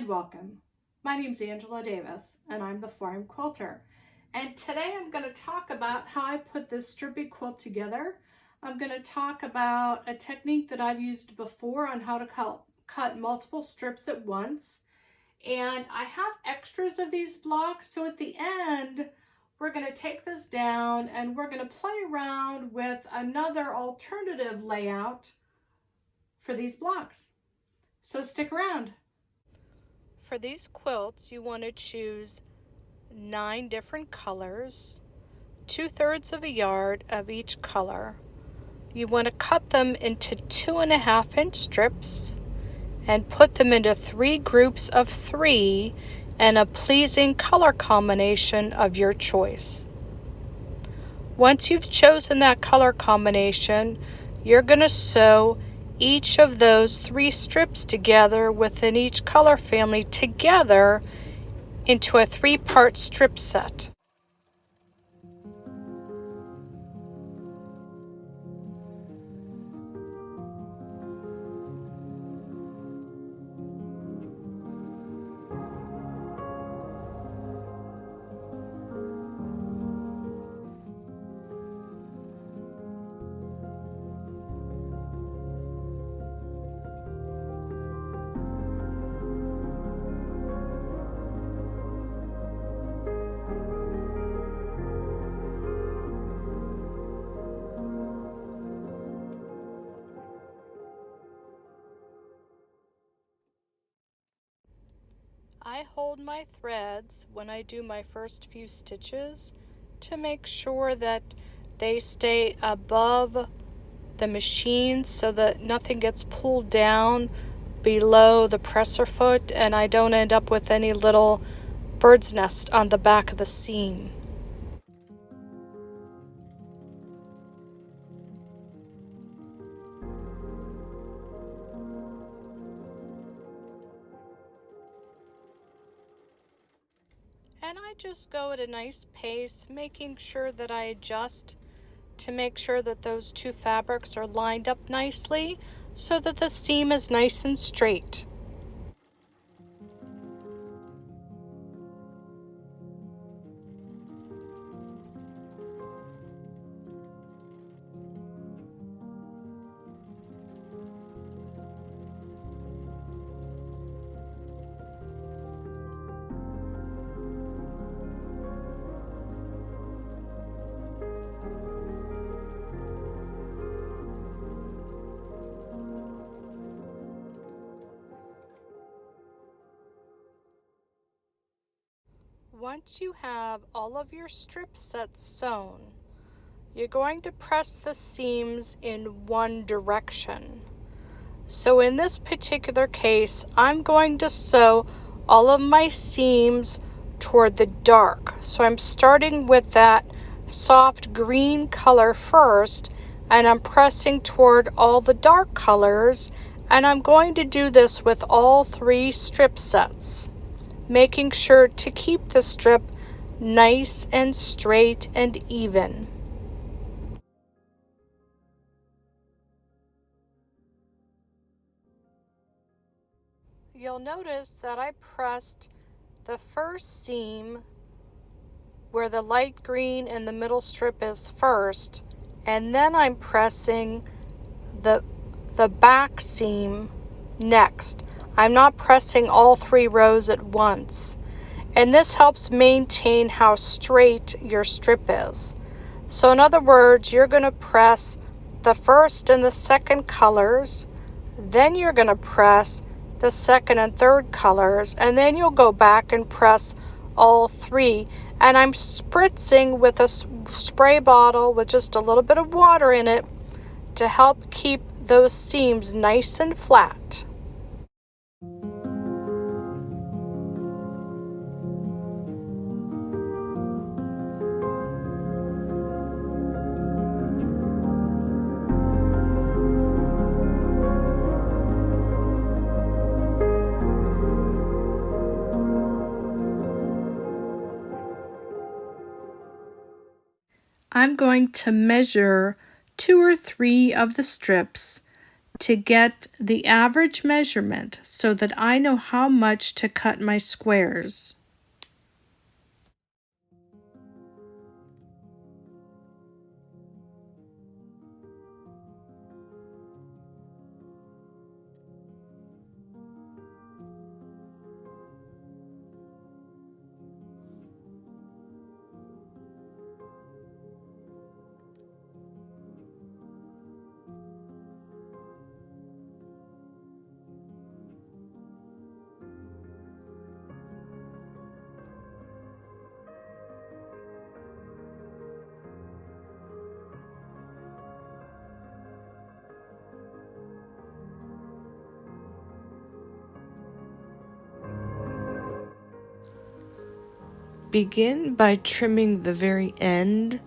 and welcome. My name's Angela Davis and I'm the Farm Quilter. And today I'm going to talk about how I put this Strippy quilt together. I'm going to talk about a technique that I've used before on how to cut multiple strips at once. And I have extras of these blocks, so at the end we're going to take this down and we're going to play around with another alternative layout for these blocks. So stick around. For these quilts, you want to choose 9 different colors, 2/3 of a yard of each color. You want to cut them into 2.5-inch strips and put them into 3 groups of 3 and a pleasing color combination of your choice. Once you've chosen that color combination, you're going to sew each of those 3 strips together within each color family together into a 3-part strip set. I hold my threads when I do my first few stitches to make sure that they stay above the machine so that nothing gets pulled down below the presser foot and I don't end up with any little bird's nest on the back of the seam. And I just go at a nice pace, making sure that I adjust to make sure that those 2 fabrics are lined up nicely so that the seam is nice and straight. Once you have all of your strip sets sewn, you're going to press the seams in one direction. So in this particular case, I'm going to sew all of my seams toward the dark. So I'm starting with that soft green color first, and I'm pressing toward all the dark colors, and I'm going to do this with all 3 strip sets, making sure to keep the strip nice and straight and even. You'll notice that I pressed the first seam where the light green in the middle strip is first, and then I'm pressing the back seam next. I'm not pressing all 3 rows at once, and this helps maintain how straight your strip is. So in other words, you're going to press the first and the second colors, then you're going to press the second and third colors, and then you'll go back and press all 3. And I'm spritzing with a spray bottle with just a little bit of water in it to help keep those seams nice and flat. I'm going to measure 2 or 3 of the strips to get the average measurement so that I know how much to cut my squares. Begin by trimming the very end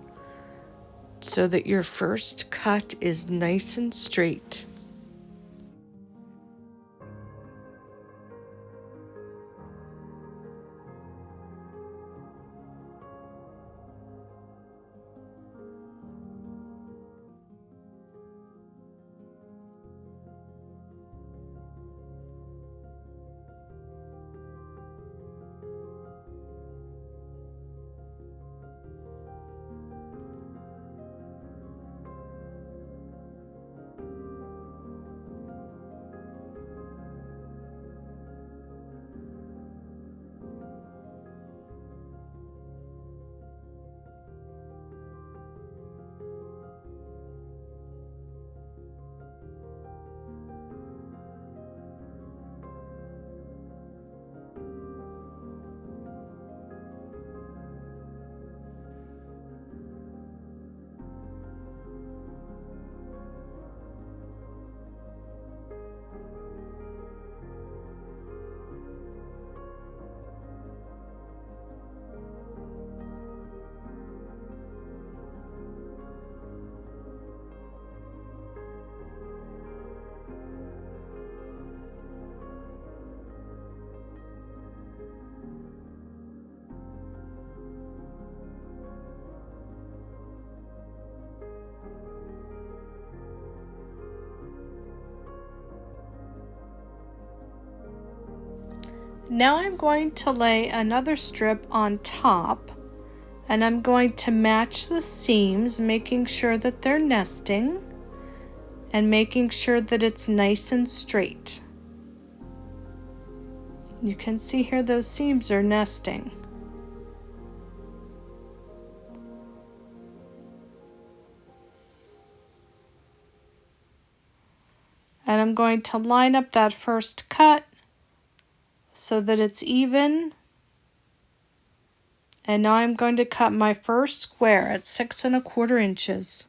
so that your first cut is nice and straight. Now I'm going to lay another strip on top, and I'm going to match the seams, making sure that they're nesting and making sure that it's nice and straight. You can see here those seams are nesting. And I'm going to line up that first cut so that it's even. And now I'm going to cut my first square at 6 1/4 inches.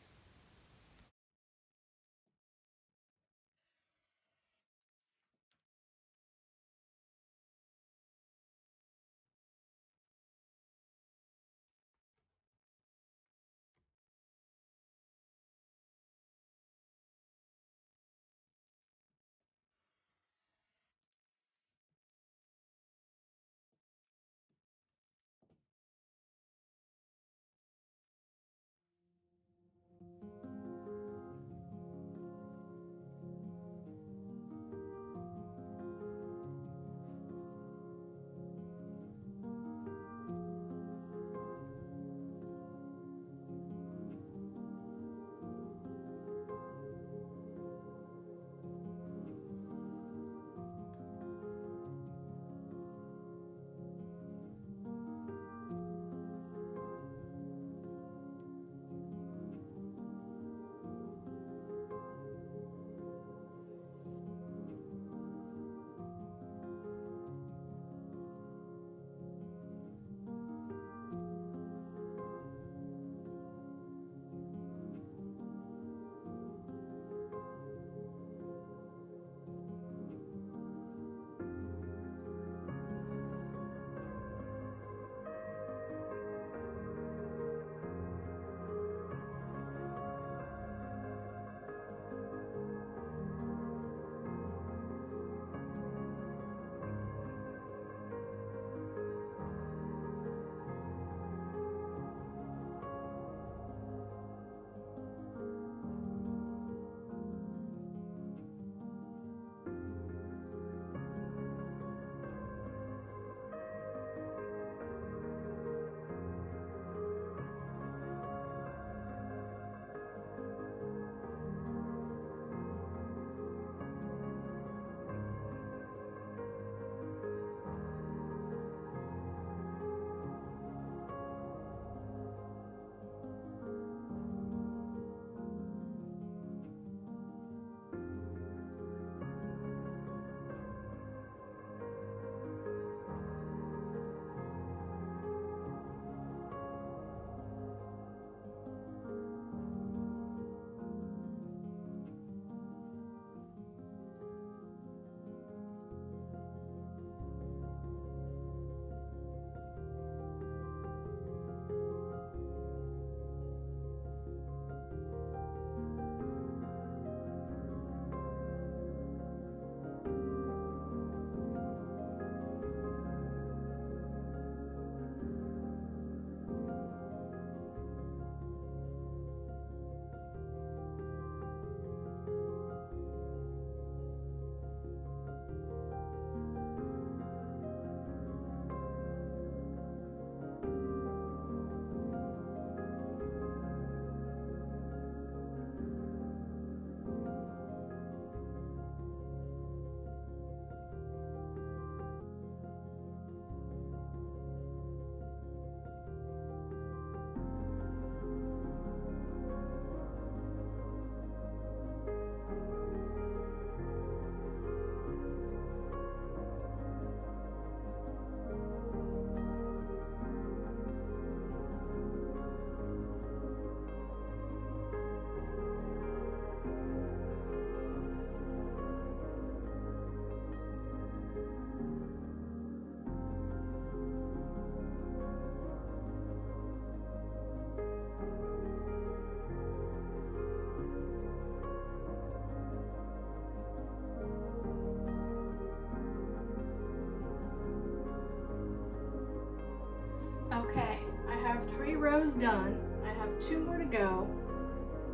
have 3 rows done. I have 2 more to go.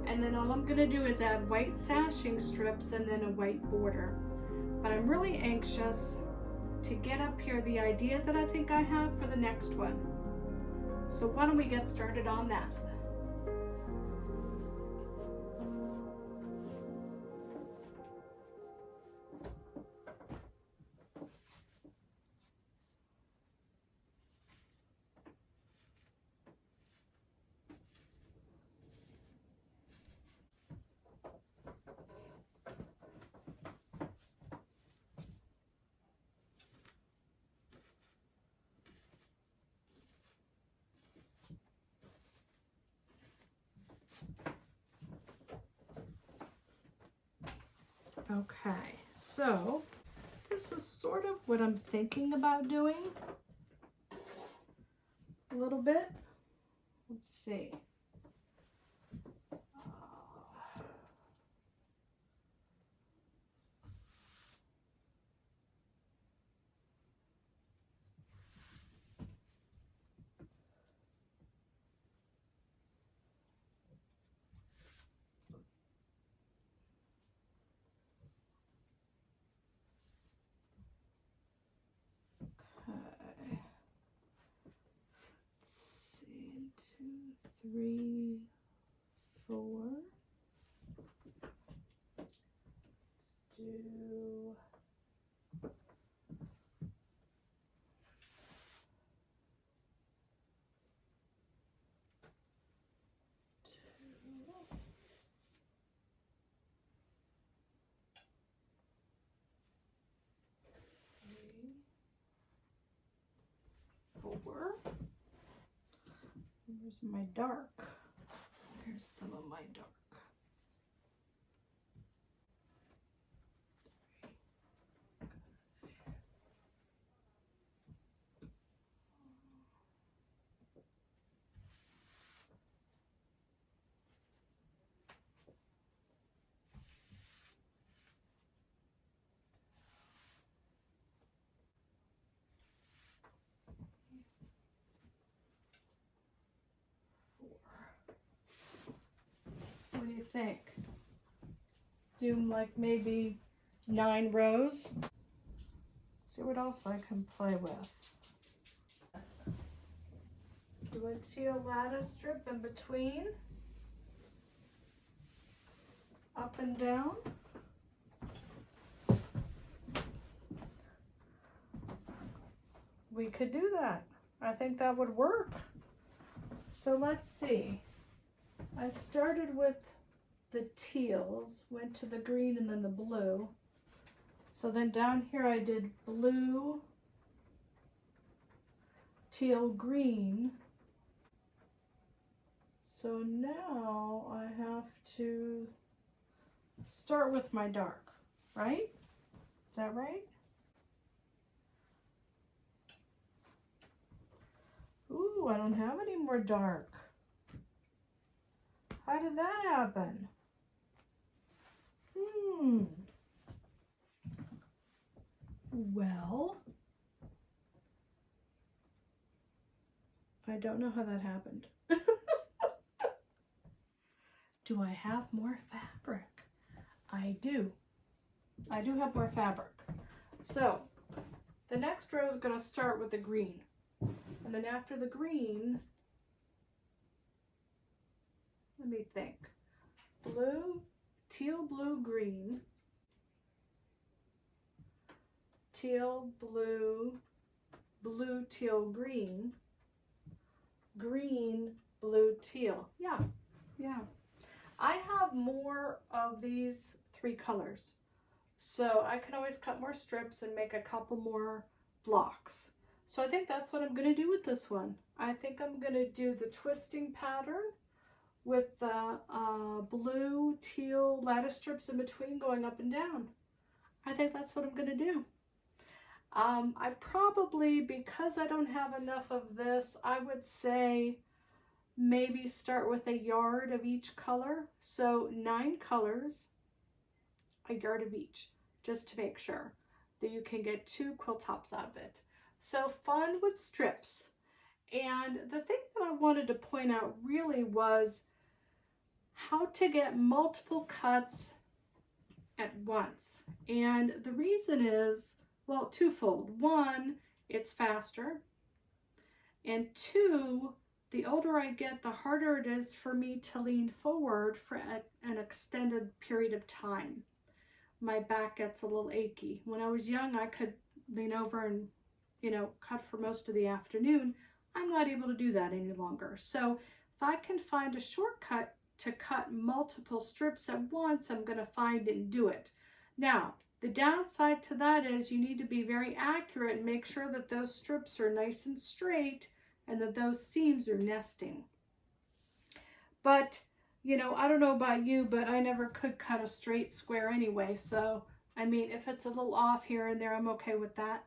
And then all I'm going to do is add white sashing strips and then a white border. But I'm really anxious to get up here the idea that I think I have for the next one. So why don't we get started on that? Okay, so this is sort of what I'm thinking about doing a little bit. Let's see. Okay. Let's see, 2, 3, 4. Let's do 4. Where's my dark? There's some of my dark. 4. What do you think? Do like maybe 9 rows? See what else I can play with. Do a teal lattice strip in between, up and down. We could do that. I think that would work. So let's see. I started with the teals, went to the green and then the blue. So then down here I did blue, teal, green. So now I have to start with my dark, right? Is that right? Ooh, I don't have any more dark. How did that happen? Well, I don't know how that happened. Do I have more fabric? I do. I do have more fabric. So the next row is going to start with the green. And then after the green, let me think. Blue, teal, blue, green. Teal, blue, blue, teal, green. Green, blue, teal. Yeah. I have more of these 3 colors. So I can always cut more strips and make a couple more blocks. So I think that's what I'm going to do with this one. I think I'm going to do the twisting pattern with the blue, teal lattice strips in between going up and down. I think that's what I'm going to do. I probably, because I don't have enough of this, I would say maybe start with a yard of each color. So 9 colors, a yard of each, just to make sure that you can get 2 quilt tops out of it. So fun with strips. And the thing that I wanted to point out really was how to get multiple cuts at once. And the reason is, well, twofold. One, it's faster. And two, the older I get, the harder it is for me to lean forward for an extended period of time. My back gets a little achy. When I was young, I could lean over and, cut for most of the afternoon. I'm not able to do that any longer. So if I can find a shortcut to cut multiple strips at once, I'm going to find it and do it. Now, the downside to that is you need to be very accurate and make sure that those strips are nice and straight and that those seams are nesting. But, I don't know about you, but I never could cut a straight square anyway. So, I mean, if it's a little off here and there, I'm okay with that.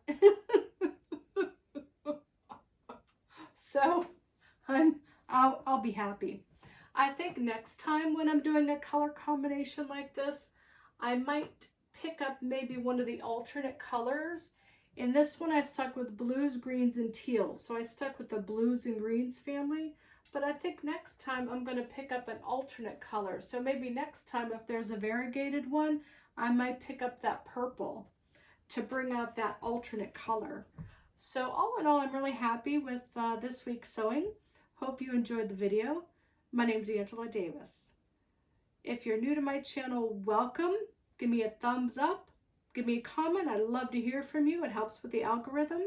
So, I'll be happy. I think next time when I'm doing a color combination like this, I might pick up maybe one of the alternate colors. In this one, I stuck with blues, greens, and teals. So I stuck with the blues and greens family. But I think next time I'm going to pick up an alternate color. So maybe next time if there's a variegated one, I might pick up that purple to bring out that alternate color. So all in all, I'm really happy with this week's sewing. Hope you enjoyed the video. My name's Angela Davis. If you're new to my channel, welcome. Give me a thumbs up. Give me a comment. I'd love to hear from you. It helps with the algorithm.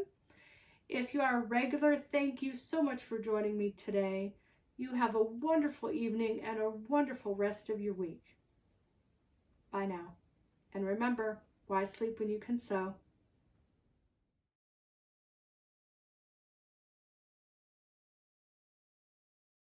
If you are a regular, thank you so much for joining me today. You have a wonderful evening and a wonderful rest of your week. Bye now. And remember, why sleep when you can sew?